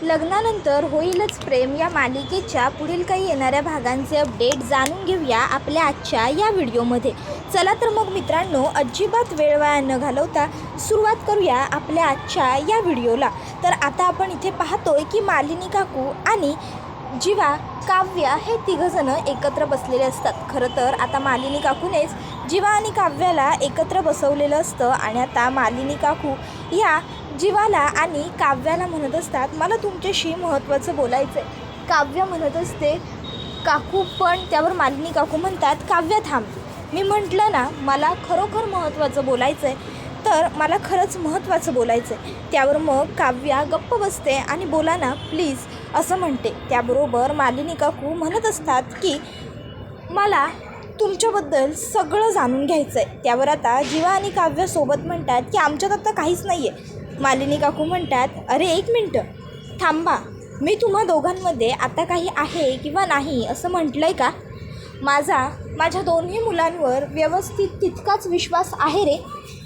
लग्नानंतर होईलच प्रेम या मालिकेच्या पुढील काही येणाऱ्या भागांचे अपडेट जाणून घेऊया आपल्या आजच्या या व्हिडिओमध्ये. चला तर मग मित्रांनो, अजिबात वेळ वाया न घालवता सुरुवात करूया आपल्या आजच्या या व्हिडिओला. तर आता आपण इथे पाहतोय की मालिनी काकू आणि जीवा, काव्या हे तिघंजणं एकत्र बसलेले असतात. खरं तर आता मालिनी काकूनेच जीवा आणि काव्याला एकत्र बसवलेलं असतं आणि आता मालिनी काकू या जीवाला आणि काव्याला म्हणत असतात, मला तुमच्याशी महत्त्वाचं बोलायचं आहे. काव्य म्हणत असते काकू, पण त्यावर मालिनी काकू म्हणतात, काव्या थांब, मी म्हटलं ना मला खरोखर महत्त्वाचं बोलायचं आहे, तर मला खरंच महत्त्वाचं बोलायचं आहे. त्यावर मग काव्या गप्प बसते आणि बोला ना प्लीज असं म्हणते. त्याबरोबर मालिनी काकू म्हणत असतात की मला तुमच्याबद्दल सगळं जाणून घ्यायचं आहे. त्यावर आता जीवा आणि काव्य सोबत म्हणतात की आमच्यात आता काहीच नाही आहे. मालिनी काकू म्हणतात, अरे एक मिनटं थांबा, मी तुम्हा दोघांमध्ये आता काही आहे किंवा नाही असं म्हटलं आहे का? माझ्या दोन्ही मुलांवर व्यवस्थित तितकाच विश्वास आहे रे,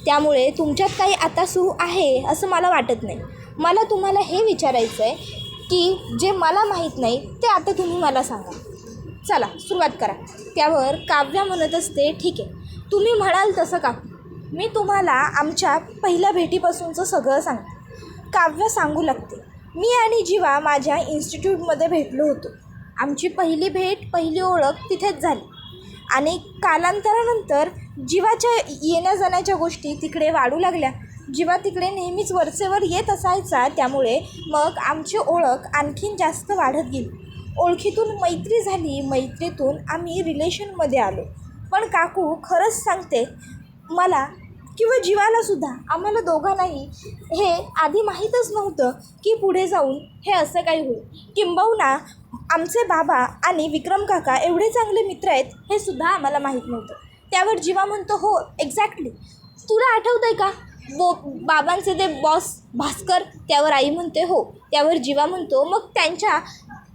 त्यामुळे तुमच्यात काही आता सुरू आहे असं मला वाटत नाही. मला तुम्हाला हे विचारायचं आहे की जे मला माहीत नाही ते आता तुम्ही मला सांगा. चला सुरुवात करा. त्यावर काव्या म्हणत असते, ठीक आहे, तुम्ही म्हणाल तसं काकू, मी तुम्हाला आमच्या पहिल्या भेटीपासूनचं सगळं सांगते. काव्य सांगू लागते, मी आणि जीवा माझ्या इन्स्टिट्यूटमध्ये भेटलो होतो. आमची पहिली भेट, पहिली ओळख तिथेच झाली आणि कालांतरानंतर जीवाच्या येण्या जाण्याच्या गोष्टी तिकडे वाढू लागल्या. जीवा तिकडे नेहमीच वरचेवर येत असायचा, त्यामुळे मग आमची ओळख आणखीन जास्त वाढत गेली. ओळखीतून मैत्री झाली, मैत्रीतून आम्ही रिलेशनमध्ये आलो. पण काकू खरंच सांगते, मला किंवा जीवालासुद्धा, आम्हाला दोघांनाही हे आधी माहीतच नव्हतं की पुढे जाऊन हे असं काही होईल. किंबहुना आमचे बाबा आणि विक्रम काका एवढे चांगले मित्र आहेत हे सुद्धा आम्हाला माहीत नव्हतं. त्यावर जीवा म्हणतो, हो एक्झॅक्टली, तुला आठवतं आहे का बाबांचे ते बॉस भास्कर? त्यावर आई म्हणते, हो. त्यावर जीवा म्हणतो, मग त्यांच्या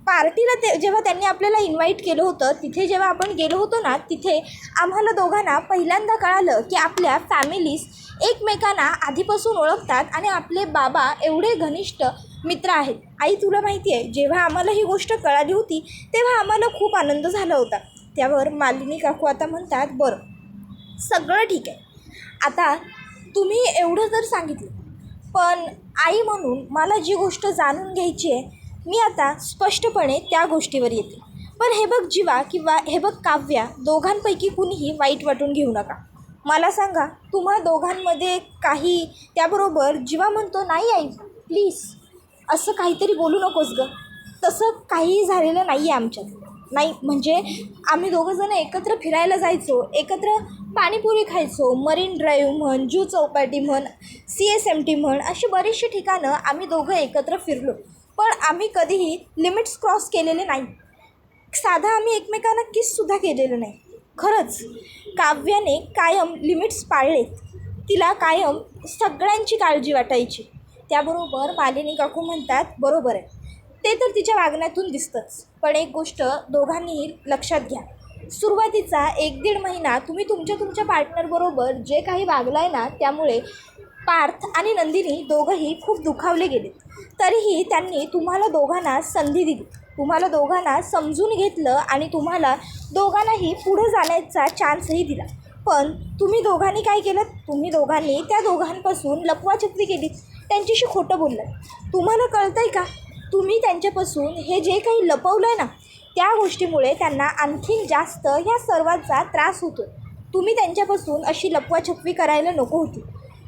पार्टीला जेव्हा त्यांनी आपल्याला इन्व्हाइट केलं होतं, तिथे जेव्हा आपण गेलो होतो ना, तिथे आम्हाला दोघांना पहिल्यांदा कळालं की आपल्या फॅमिलीज एकमेकांना आधीपासून ओळखतात आणि आपले बाबा एवढे घनिष्ठ मित्र आहेत. आई तुला माहिती आहे, जेव्हा आम्हाला ही गोष्ट कळाली होती तेव्हा आम्हाला खूप आनंद झाला होता. त्यावर मालिनी काकू आता म्हणतात, बरं सगळं ठीक आहे, आता तुम्ही एवढं जर सांगितलं, पण आई म्हणून मला जी गोष्ट जाणून घ्यायची आहे, मी आता स्पष्टपणे त्या गोष्टीवर येते. पण हे बघ जीवा किंवा हे बघ काव्या, दोघांपैकी कुणीही वाईट वाटून घेऊ नका. मला सांगा, तुम्हा दोघांमध्ये काही. त्याबरोबर जीवा म्हणतो, नाही आई प्लीज असं काहीतरी बोलू नकोस गं, तसं काहीही झालेलं नाही आहे आमच्यात. नाही म्हणजे आम्ही दोघंजणं एकत्र फिरायला जायचो, एकत्र पाणीपुरी खायचो, मरीन ड्राईव्ह म्हण, जुहू चौपाटी म्हण, CSMT म्हण, अशी बरीचशी ठिकाणं आम्ही दोघं एकत्र फिरलो. पण आम्ही कधीही लिमिट्स क्रॉस केलेले नाही. साधा आम्ही एकमेकांना किससुद्धा केलेलं नाही. खरंच काव्याने कायम लिमिट्स पाळलेत. तिला कायम सगळ्यांची काळजी वाटायची. त्याबरोबर मालिनी काकू म्हणतात, बरोबर आहे, ते तर तिच्या वागण्यातून दिसतंच. पण एक गोष्ट दोघांनीही लक्षात घ्या, सुरुवातीचा 1-1.5 महिना तुम्ही तुमच्या पार्टनरबरोबर जे काही वागलाय ना, त्यामुळे पार्थ आणि नंदिनी दोघंही खूप दुखावले गेले. तरीही त्यांनी तुम्हाला दोघांना संधी दिली, तुम्हाला दोघांना समजून घेतलं आणि तुम्हाला दोघांनाही पुढे जाण्याचा चान्सही दिला. पण तुम्ही दोघांनी काय केलं? तुम्ही दोघांनी त्या दोघांपासून लपवाछपवी केली, त्यांच्याशी खोटं बोललं. तुम्हाला कळतं आहे का, तुम्ही त्यांच्यापासून हे जे काही लपवलं आहे ना, त्या गोष्टीमुळे त्यांना आणखीन जास्त ह्या सर्वांचा त्रास होतो. तुम्ही त्यांच्यापासून अशी लपवाछपवी करायला नको होती.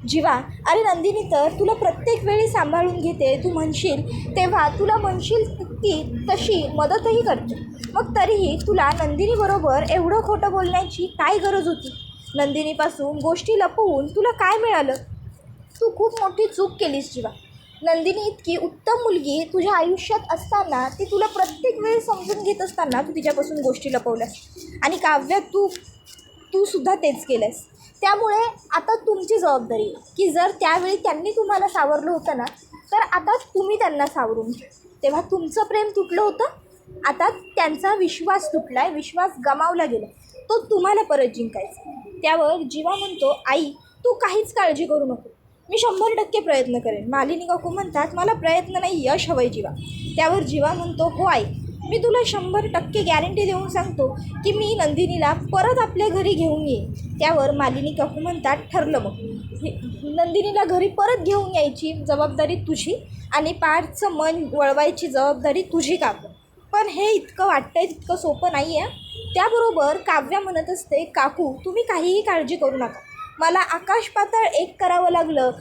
जीवा, अरे नंदिनी तर तुला प्रत्येक वेळी सांभाळून घेते, तू म्हणशील तेव्हा तुला म्हणशील ती तशी मदतही करते. मग तरीही तुला नंदिनीबरोबर एवढं खोटं बोलण्याची काय गरज होती? नंदिनीपासून गोष्टी लपवून तुला काय मिळालं? तू खूप मोठी चूक केलीस जीवा. नंदिनी इतकी उत्तम मुलगी तुझ्या आयुष्यात असताना, ती तुला प्रत्येक वेळी समजून घेत असताना तू तिच्यापासून गोष्टी लपवल्यास. आणि काव्य तू सुद्धा तेच केलंस. त्यामुळे आता तुमची जबाबदारी आहे की जर त्यावेळी त्यांनी तुम्हाला सावरलं होतं ना, तर आता तुम्ही त्यांना सावरून घ्या. तेव्हा तुमचं प्रेम तुटलं होतं, आता त्यांचा विश्वास तुटला आहे, विश्वास गमावला गेला, तो तुम्हाला परत जिंकायचा. त्यावर जीवा म्हणतो, आई तू काहीच काळजी करू नको, मी 100% प्रयत्न करेन. मालिनी काकू म्हणतात, मला प्रयत्न नाही यश हवंय जीवा. त्यावर जीवा म्हणतो, हो आई, मी तुला 100% गॅरंटी देऊन सांगतो की मी नंदिनीला परत आपल्या घरी घेऊन येईन. त्यावर मालिनी काकू म्हणतात, ठरलं मग. नंदिनीला घरी परत घेऊन यायची जबाबदारी तुझी आणि पार्थचं मन वळवायची जबाबदारी तुझी काकू. पण हे इतकं वाटतंय तितकं सोपं नाही आहे. त्याबरोबर काव्या म्हणत असते, काकू तुम्ही काहीही काळजी करू नका. मला आकाश पाताळ एक करावं लागलं,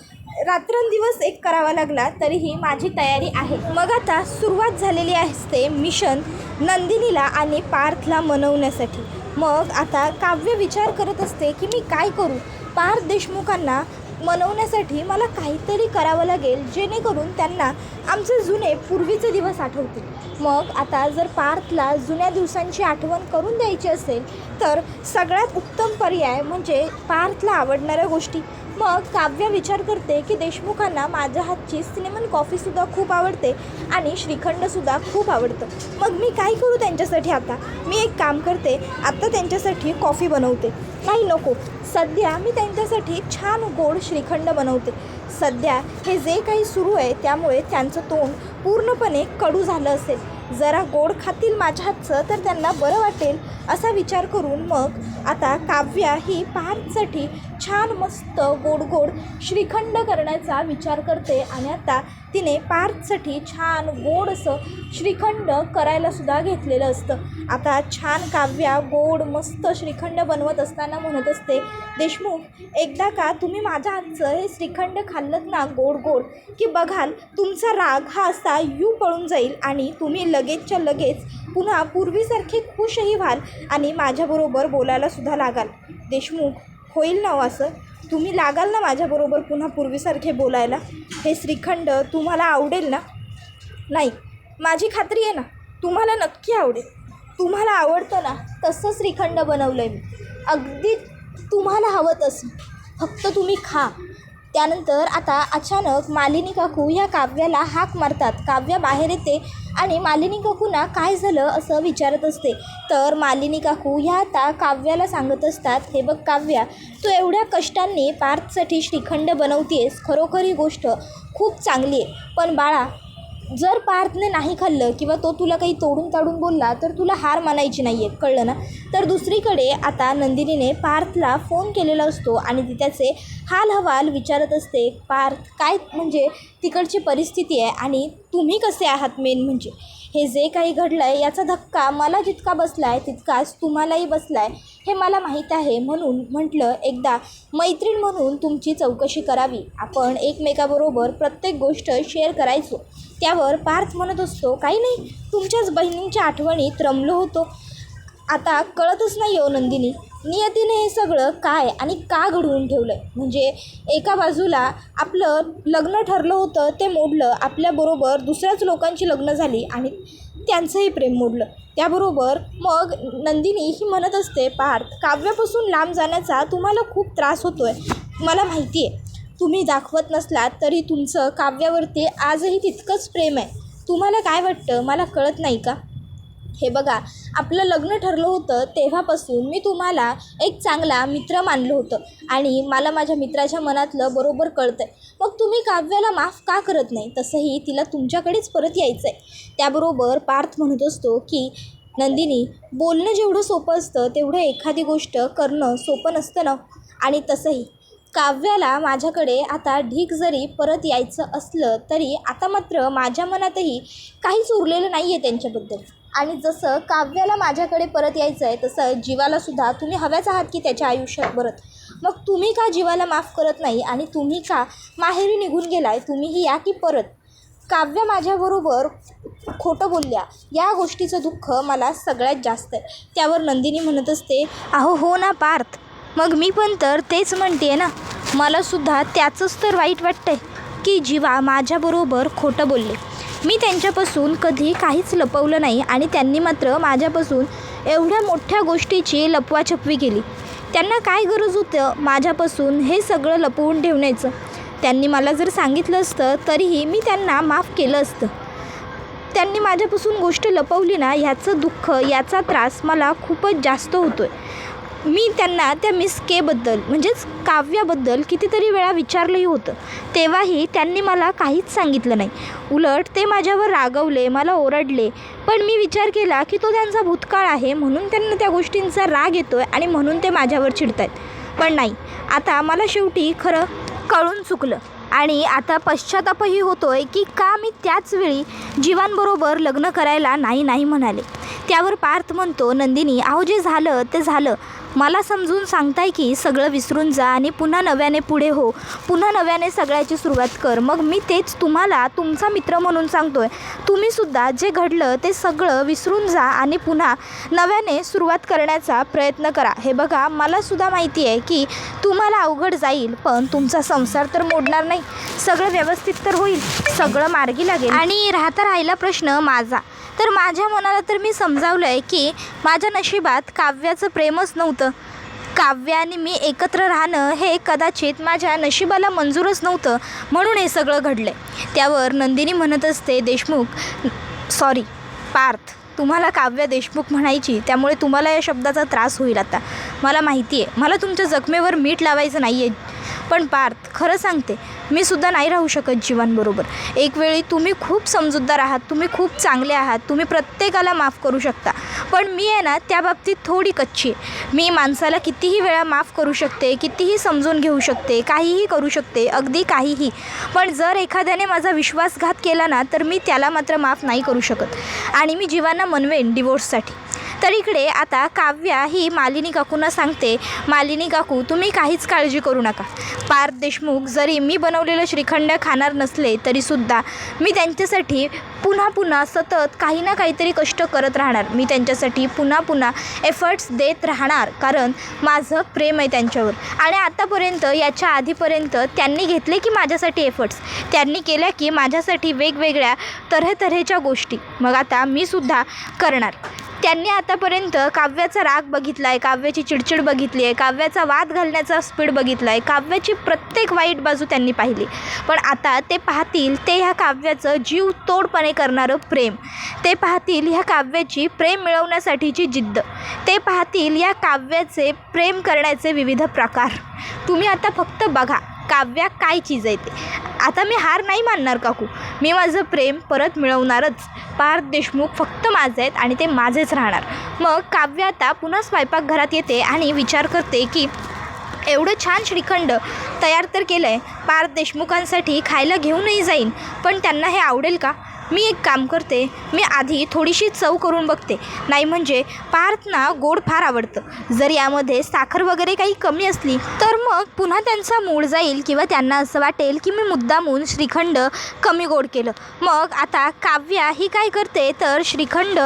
रात्रंदिवस एक करावा लागला तरीही माझी तयारी आहे. मग आता सुरुवात झालेली असते मिशन नंदिनीला आणि पार्थला मनवण्यासाठी. मग आता काव्य विचार करत असते की मी काय करू. पार्थ देशमुखांना मनवण्यासाठी मला काहीतरी करावं लागेल जेणेकरून त्यांना आमचे जुने पूर्वीचे दिवस आठवतील. मग आता जर पार्थला जुन्या दिवसांची आठवण करून द्यायची असेल तर सगळ्यात उत्तम पर्याय म्हणजे पार्थला आवडणाऱ्या गोष्टी. मग काव्य विचार करते की देशमुखांना माझ्या हातची सिनेमन कॉफीसुद्धा खूप आवडते आणि श्रीखंडसुद्धा खूप आवडतं. मग मी काय करू त्यांच्यासाठी. आता मी एक काम करते, आत्ता त्यांच्यासाठी कॉफी बनवते. नाही नको, सध्या मी त्यांच्यासाठी छान गोड श्रीखंड बनवते. सध्या हे जे काही सुरू आहे त्यामुळे त्यांचं तोंड पूर्णपणे कडू झालं असेल. जरा गोड खातील माझ्या हातचं तर त्यांना बरं वाटेल असा विचार करून मग आता काव्या ही पार्थसाठी छान मस्त गोड गोड श्रीखंड करण्याचा विचार करते. आणि आता तिने पार्थसाठी छान गोड असं श्रीखंड करायलासुद्धा घेतलेलं असतं. आता छान काव्या गोड मस्त श्रीखंड बनवत असताना म्हणत असते, देशमुख एकदा का तुम्ही माझ्या हातचं हे श्रीखंड खाल्लत ना गोड गोड की बघाल तुमचा राग हा असा पळून जाईल आणि तुम्ही लगेचच्या लगेच पुन्हा पूर्वीसारखे खुशही व्हाल आणि माझ्याबरोबर बोलायलासुद्धा लागाल. देशमुख होईल ना असं, तुम्ही लागाल ना माझ्याबरोबर पुन्हा पूर्वीसारखे बोलायला. हे श्रीखंड तुम्हाला आवडेल ना. नाही, माझी खात्री आहे ना तुम्हाला नक्की आवडेल. तुम्हाला आवडतं ना तसं श्रीखंड बनवलं आहे मी, अगदी तुम्हाला हवं तसं, फक्त तुम्ही खा. त्यानंतर आता अचानक मालिनी काकू ह्या काव्याला हाक मारतात. काव्या बाहेर येते आणि मालिनी काकूंना काय झालं असं विचारत असते. तर मालिनी काकू ह्या आता काव्याला सांगत असतात, हे बघ काव्या, तू एवढ्या कष्टांनी पार्थसाठी श्रीखंड बनवतेस, खरोखर ही गोष्ट खूप चांगली आहे. पण बाळा, जर पार्थने नाही खाल्लं किंवा तो तुला काही तोडून ताडून बोलला तर तुला हार मानायची नाही आहे, कळलं ना. तर दुसरीकडे आता नंदिनीने पार्थला फोन केलेला असतो आणि ती त्याचे हालहवाल विचारत असते. पार्थ काय म्हणजे तिकडची परिस्थिती आहे आणि तुम्ही कसे आहात. मेन म्हणजे हे जे काही घडलं आहे याचा धक्का मला जितका बसला आहे तितकाच तुम्हालाही बसला आहे हे मला माहीत आहे. म्हणून म्हटलं एकदा मैत्रीण म्हणून तुमची चौकशी करावी, आपण एकमेकाबरोबर प्रत्येक गोष्ट शेअर करायचो. त्यावर पार्थ म्हणत असतो, काही नाही, तुमच्याच बहिणींच्या आठवणीत रमलो होतो. आता कळतच नाही हो नंदिनी, नियतीने हे सगळं काय आणि का घडवून ठेवलं आहे. म्हणजे एका बाजूला आपलं लग्न ठरलं होतं ते मोडलं, आपल्याबरोबर दुसऱ्याच लोकांची लग्न झाली आणि त्यांचंही प्रेम मोडलं. त्याबरोबर मग नंदिनी ही म्हणत असते, पार्थ काव्यापासून लांब जाण्याचा तुम्हाला खूप त्रास होतो आहे, मला माहिती आहे. तुम्ही दाखवत नसलात तरी तुमचं काव्यावरती आजही तितकंच प्रेम आहे. तुम्हाला काय वाटतं मला कळत नाही का. हे बघा, आपलं लग्न ठरलं होतं तेव्हापासून मी तुम्हाला एक चांगला मित्र मानलं होतं आणि मला माझ्या मित्राच्या मनातलं बरोबर कळतं आहे. मग तुम्ही काव्याला माफ का करत नाही. तसंही तिला तुमच्याकडेच परत यायचं आहे. त्याबरोबर पार्थ म्हणत असतो की नंदिनी, बोलणं जेवढं सोपं असतं तेवढं एखादी गोष्ट करणं सोपं नसतं ना. आणि तसंही काव्याला माझ्याकडे आता ढीक जरी परत यायचं असलं तरी आता मात्र माझ्या मनातही काहीच उरलेलं नाही आहे त्यांच्याबद्दल. आणि जसं काव्याला माझ्याकडे परत यायचं आहे तसं जीवालासुद्धा तुम्ही हव्याच आहात की त्याच्या आयुष्यात परत. मग तुम्ही का जीवाला माफ करत नाही आणि तुम्ही का माहेरी निघून गेलाय. तुम्हीही या की परत. काव्य माझ्याबरोबर खोटं बोलल्या या गोष्टीचं दुःख मला सगळ्यात जास्त आहे. त्यावर नंदिनी म्हणत असते, अहो हो ना पार्थ, मग मी पण तर तेच म्हणते ना, मलासुद्धा त्याचंच तर वाईट वाटतंय की जीवा माझ्याबरोबर खोटं बोलले. मी त्यांच्यापासून कधी काहीच लपवलं नाही आणि त्यांनी मात्र माझ्यापासून एवढ्या मोठ्या गोष्टीची लपवाछपवी केली. त्यांना काय गरज होतं माझ्यापासून हे सगळं लपवून ठेवण्याचं. त्यांनी मला जर सांगितलं असतं तरीही मी त्यांना माफ केलं असतं. त्यांनी माझ्यापासून गोष्ट लपवली ना, ह्याचं दुःख याचा त्रास मला खूपच जास्त होतो आहे. मी त्यांना त्या मिस केबद्दल म्हणजेच काव्याबद्दल कितीतरी वेळा विचारलंही होतं, तेव्हाही त्यांनी मला काहीच सांगितलं नाही. उलट ते माझ्यावर रागवले, मला ओरडले. पण मी विचार केला की तो त्यांचा भूतकाळ आहे, म्हणून त्यांना त्या गोष्टींचा राग येतो आहे आणि म्हणून ते माझ्यावर चिडत आहेत. पण नाही, आता मला शेवटी खरं कळून चुकलं आणि आता पश्चातापही होतो आहे की का मी त्याच वेळी जीवांबरोबर लग्न करायला नाही म्हणाले. त्यावर पार्थ म्हणतो, नंदिनी, अहो जे झालं ते झालं. मला समजून सांगताय की सगळं विसरून जा आणि पुन्हा नव्याने पुढे हो, पुन्हा नव्याने सगळ्याची सुरुवात कर. मग मी तेच तुम्हाला तुमचा मित्र म्हणून सांगतोय. तुम्हीसुद्धा जे घडलं ते सगळं विसरून जा आणि पुन्हा नव्याने सुरुवात करण्याचा प्रयत्न करा. हे बघा, मलासुद्धा माहिती आहे की तुम्हाला अवघड जाईल, पण तुमचा संसार तर मोडणार नाही. सगळं व्यवस्थित तर होईल, सगळं मार्गी लागेल. आणि राहिला प्रश्न माझा, तर माझ्या मनाला तर मी समजावलं आहे की माझ्या नशिबात काव्याचं प्रेमच नव्हतं. काव्य आणि मी एकत्र राहणं हे कदाचित माझ्या नशिबाला मंजूरच नव्हतं, म्हणून हे सगळं घडलं आहे. त्यावर नंदिनी म्हणत असते, पार्थ, तुम्हाला काव्य देशमुख म्हणायची, त्यामुळे तुम्हाला या शब्दाचा त्रास होईल. आता मला माहिती आहे, मला तुमच्या जखमेवर मीठ लावायचं नाही आहे. पण पार्थ, खरं सांगते, मी सुद्धा नाही राहू शकत जीवांबरोबर. एक वेळी तुम्ही खूप समजूतदार आहात, तुम्ही खूप चांगले आहात, तुम्ही प्रत्येकाला माफ करू शकता. पण मी आहे ना, त्या बाबतीत थोडी कच्ची आहे. मी माणसाला कितीही वेळा माफ करू शकते, कितीही समजून घेऊ शकते, काहीही करू शकते, अगदी काहीही. पण जर एखाद्याने माझा विश्वासघात केला ना, तर मी त्याला मात्र माफ नाही करू शकत आणि मी जीवांना मनवेन डिवोर्ससाठी. तर इकडे आता काव्या ही मालिनी काकूंना सांगते, मालिनी काकू, तुम्ही काहीच काळजी करू नका. पार्थ देशमुख जरी मी बनवलेलं श्रीखंड खाणार नसले तरीसुद्धा मी त्यांच्यासाठी पुन्हा सतत काही ना काहीतरी कष्ट करत राहणार. मी त्यांच्यासाठी पुन्हा एफर्ट्स देत राहणार, कारण माझं प्रेम आहे त्यांच्यावर. आणि आतापर्यंत, याच्या आधीपर्यंत त्यांनी घेतले की माझ्यासाठी एफर्ट्स, त्यांनी केल्या की माझ्यासाठी वेगवेगळ्या तऱ्हेच्या गोष्टी. मग आता मी सुद्धा करणार. त्यांनी आतापर्यंत काव्याचा राग बघितला आहे, काव्याची चिडचिड बघितली आहे, काव्याचा वाद घालण्याचा स्पीड बघितला आहे, काव्याची प्रत्येक वाईट बाजू त्यांनी पाहिली. पण आता ते पाहतील ते ह्या काव्याचं जीव तोडपणे करणारं प्रेम, ते पाहतील ह्या काव्याची प्रेम मिळवण्यासाठीची जिद्द, ते पाहतील या काव्याचे प्रेम करण्याचे विविध प्रकार. तुम्ही आता फक्त बघा काव्या काय चीज आहे ते. आता मी हार नाही मानणार काकू, मी माझं प्रेम परत मिळवणारच. पार्थ देशमुख फक्त माझे आहेत आणि ते माझेच राहणार. मग काव्य आता पुन्हा स्वयंपाकघरात येते आणि विचार करते की एवढं छान श्रीखंड तयार तर केलं आहे, पार्थ देशमुखांसाठी खायला घेऊनही जाईन, पण त्यांना हे आवडेल का? मी एक काम करते, मी आधी थोडीशी चव करून बघते. नाही म्हणजे पार्थना गोड फार आवडतं, जर यामध्ये साखर वगैरे काही कमी असली तर मग पुन्हा त्यांचा मूड जाईल किंवा त्यांना असं वाटेल की मी मुद्दामून श्रीखंड कमी गोड केलं. मग आता काव्या ही काय करते तर श्रीखंड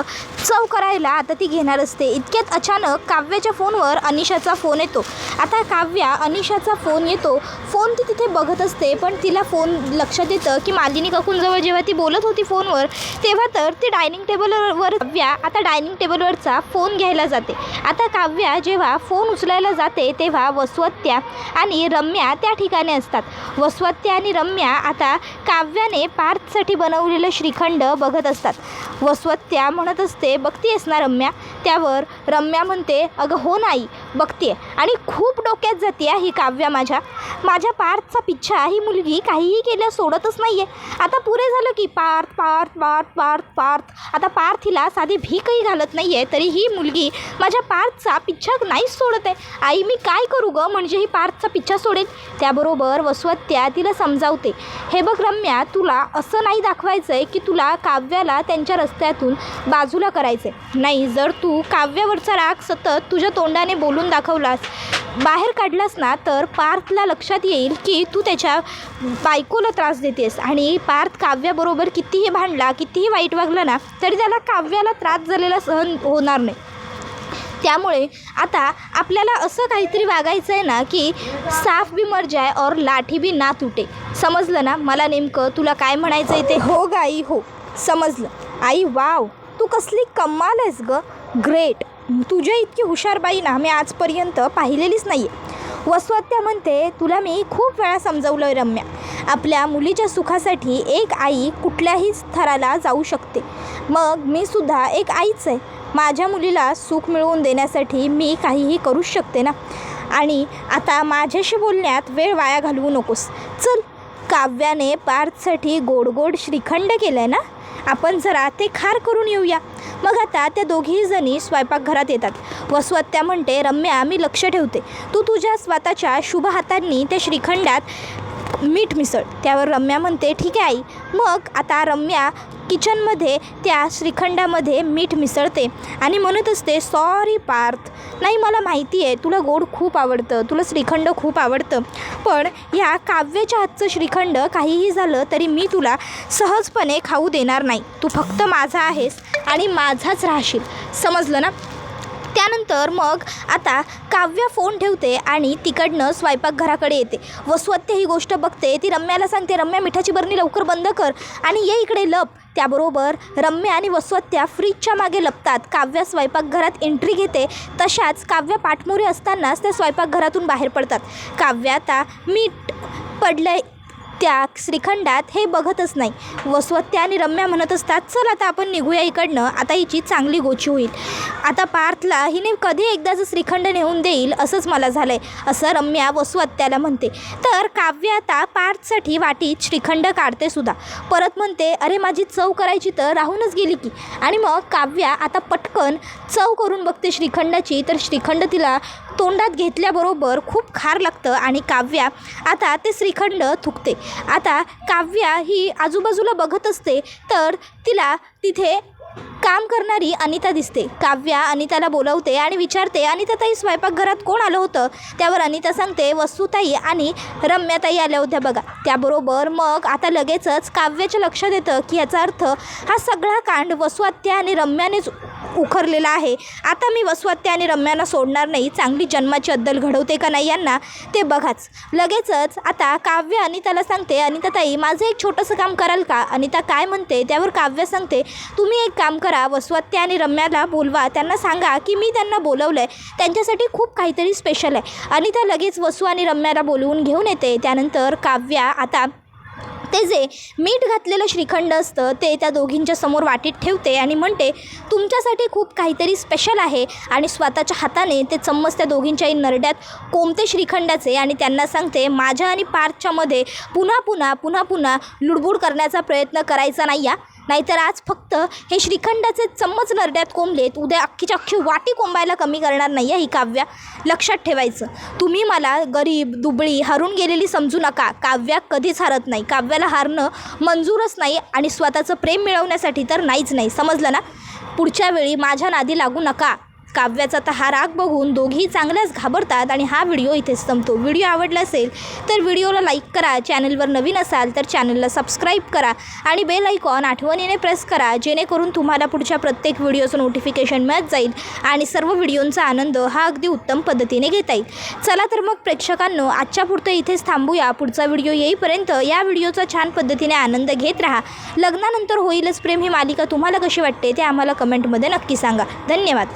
चव करायला आता ती घेणार असते. इतक्यात अचानक काव्याच्या फोनवर अनिशाचा फोन येतो. आता काव्या अनिशाचा फोन येतो, फोन ती तिथे बघत असते, पण तिला फोन लक्षात येतं की मालिनी काकूंजवळ जेव्हा ती बोलत होती फोनवर, तेव्हा तर ती डायनिंग टेबलवर काव्या आता डायनिंग टेबलवरचा फोन घ्यायला जाते. आता काव्या जेव्हा फोन उचलायला जाते तेव्हा वसवत्या आणि रम्या त्या ठिकाणी असतात. वसवत्या आणि रम्या आता काव्याने पार्थसाठी बनवलेलं श्रीखंड बघत असतात. वसवत्या म्हणत असते, बघतीयस ना रम्या? त्यावर रम्या म्हणते, अगं हो नाही बघतीये. आणि खूप डोक्यात जाते ही काव्या. माझ्या पार्थचा पिच्छा ही मुलगी काहीही केल्या सोडतच नाही आहे. आता पुरे झालं की पार्थ पार्थ पार्थ पार्थ पार्थ. आता पार्थ हिला साधी भीकही घालत नाही आहे, तरी ही मुलगी माझ्या पार्थचा पिच्छा नाहीच सोडत आहे. आई मी काय करू गं म्हणजे ही पार्थचा पिच्छा सोडेल? त्याबरोबर वसवत्या तिला समजावते, हे बघ रम्या, तुला असं नाही दाखवायचं आहे की तुला काव्याला त्यांच्या रस्त्यातून बाजूला करायचं आहे. नाही, जर तू काव्यावरचा राग सतत तुझ्या तोंडाने बोलून दाखवलास, बाहेर काढलास ना, तर पार्थला लक्षात येईल की तू त्याच्या बायकोला त्रास देतेस. आणि पार्थ काव्याबरोबर कितीही भांडला, कितीही वाईट वागला ना, तरी त्याला काव्याला त्रास झालेला सहन होणार नाही. त्यामुळे आता आपल्याला असं काहीतरी वागायचं आहे ना की साफ भी मर जाए और लाठी भी ना तुटे. समजलं ना मला नेमकं तुला काय म्हणायचं आहे ते? हो गाई, हो समजलं. आई वाव, तू कसली कमाल आहेस ग, ग्रेट. तुझ्या इतकी हुशार बाई ना मी आजपर्यंत पाहिलेलीच नाही आहे. वसवत्या म्हणते, तुला मी खूप वेळा समजवलं आहे रम्या, आपल्या मुलीच्या सुखासाठी एक आई कुठल्याही थराला जाऊ शकते. मग मी सुद्धा एक आईच आहे. माझ्या मुलीला सुख मिळवून देण्यासाठी मी काहीही करूच शकते ना. आणि आता माझ्याशी बोलण्यात वेळ वाया घालवू नकोस. चल, काव्याने पार्थसाठी गोड गोड श्रीखंड केलं आहे ना, आपण जरा ते खार करून येऊया. मग आता त्या दोघीही जणी स्वयंपाकघरात येतात. वसुहत्या म्हणते, रम्या मी लक्ष ठेवते, तू तुझ्या स्वतःच्या शुभ हातांनी त्या श्रीखंडात मीठ मिसळ. त्यावर रम्या म्हणते, ठीक आहे आई. मग आता रम्या किचनमध्ये त्या श्रीखंडामध्ये मीठ मिसळते आणि म्हणत असते, सॉरी पार्थ, नाही मला माहिती आहे तुला गोड खूप आवडतं, तुला श्रीखंड खूप आवडतं, पण ह्या काव्याच्या हातचं श्रीखंड काहीही झालं तरी मी तुला सहजपणे खाऊ देणार नाही. तू फक्त माझा आहेस आणि माझाच राहशील, समजलं ना. त्यानंतर मग आता काव्या फोन ठेवते आणि तिकडनं स्वयंपाकघराकडे येते. वसुहत्या ही गोष्ट बघते. ती रम्याला सांगते, रम्या मिठाची बरणी लवकर बंद कर आणि ये इकडे लप. त्याबरोबर रम्या आणि वसुहत्या फ्रीजच्या मागे लपतात. काव्या स्वयंपाकघरात एंट्री घेते. तशाच काव्या पाठमोरे असतानाच त्या स्वयंपाकघरातून बाहेर पडतात. काव्या आता मीठ पडलंय त्या श्रीखंडात हे बघतच नाही. वसुहत्या आणि रम्या म्हणत असतात, चल आता आपण निघूया इकडनं, आता हिची चांगली गोची होईल. आता पार्थला हिने कधी एकदाचं श्रीखंड नेऊन देईल असंच मला झालं आहे, असं रम्या वसुहत्याला म्हणते. तर काव्या आता पार्थसाठी वाटीत श्रीखंड काढते सुद्धा. परत म्हणते, अरे माझी चव करायची तर राहूनच गेली की. आणि मग काव्या आता पटकन चव करून बघते श्रीखंडाची. तर श्रीखंड तिला तोंडात घेतल्याबरोबर खूप खार लागतं आणि काव्या आता ते श्रीखंड थुकते. आता काव्या ही आजूबाजूला बघत असते तर तिला तिथे काम करणारी अनिता दिसते. काव्या अनिताला बोलवते आणि विचारते, अनिताताई स्वयंपाकघरात कोण आलं होतं? त्यावर अनिता सांगते, वसुताई आणि रम्याताई आल्या होत्या बघा. त्याबरोबर मग आता लगेचच काव्याच्या लक्षात येतं की याचा अर्थ हा सगळा कांड वसुहत्या आणि रम्यानेच उखरलेला आहे. आता मी वसुहत्या आणि रम्यांना सोडणार नाही, चांगली जन्माची अद्दल घडवते का नाही यांना ते बघाच. लगेचच आता काव्य अनिताला सांगते, अनिताताई माझं एक छोटंसं काम कराल का? अनिता काय म्हणते त्यावर काव्य सांगते, तुम्ही एक काम करा, वसुहत्या आणि रम्याला बोलवा, त्यांना सांगा की मी त्यांना बोलवलं आहे, त्यांच्यासाठी खूप काहीतरी स्पेशल आहे. अनिता लगेच वसु आणि रम्याला बोलवून घेऊन येते. त्यानंतर काव्या आता ते जे मीठ घातलेलं श्रीखंड असतं ते त्या दोघींच्या समोर वाटीत ठेवते आणि म्हणते, तुमच्यासाठी खूप काहीतरी स्पेशल आहे. आणि स्वतःच्या हाताने ते चम्मच त्या दोघींच्याही नरड्यात कोंबते श्रीखंडाचे आणि त्यांना सांगते, माझ्या आणि पार्थच्यामध्ये पुन्हा पुन्हा लुडबुड करण्याचा प्रयत्न करायचा नाही, नाहीतर आज फक्त हे श्रीखंडाचे चम्मच नरड्यात कोंबलेत, उद्या अख्खीच्या अख्खी वाटी कोंबायला कमी करणार नाही आहे ही काव्या, लक्षात ठेवायचं. तुम्ही मला गरीब दुबळी हरून गेलेली समजू नका. काव्या कधीच हरत नाही, काव्याला हारणं मंजूरच नाही आणि स्वतःचं प्रेम मिळवण्यासाठी तर नाहीच नाही, समजलं ना. पुढच्या वेळी माझ्या नादी लागू नका. काव्याचा तर हा राग बघून दोघीही चांगल्याच घाबरतात आणि हा व्हिडिओ इथेच संपतो. व्हिडिओ आवडला असेल तर व्हिडिओला लाईक करा, चॅनलवर नवीन असाल तर चॅनलला सबस्क्राईब करा आणि बेल आयकॉन आठवणीने प्रेस करा, जेणेकरून तुम्हाला पुढच्या प्रत्येक व्हिडिओचं नोटिफिकेशन मिळत जाईल आणि सर्व व्हिडिओंचा आनंद हा अगदी उत्तम पद्धतीने घेता येईल. चला तर मग प्रेक्षकांनो, आजच्या पुरतं इथेच थांबूया. पुढचा व्हिडिओ येईपर्यंत या व्हिडिओचा छान पद्धतीने आनंद घेत राहा. लग्नानंतर होईलच प्रेम ही मालिका तुम्हाला कशी वाटते ते आम्हाला कमेंटमध्ये नक्की सांगा. धन्यवाद.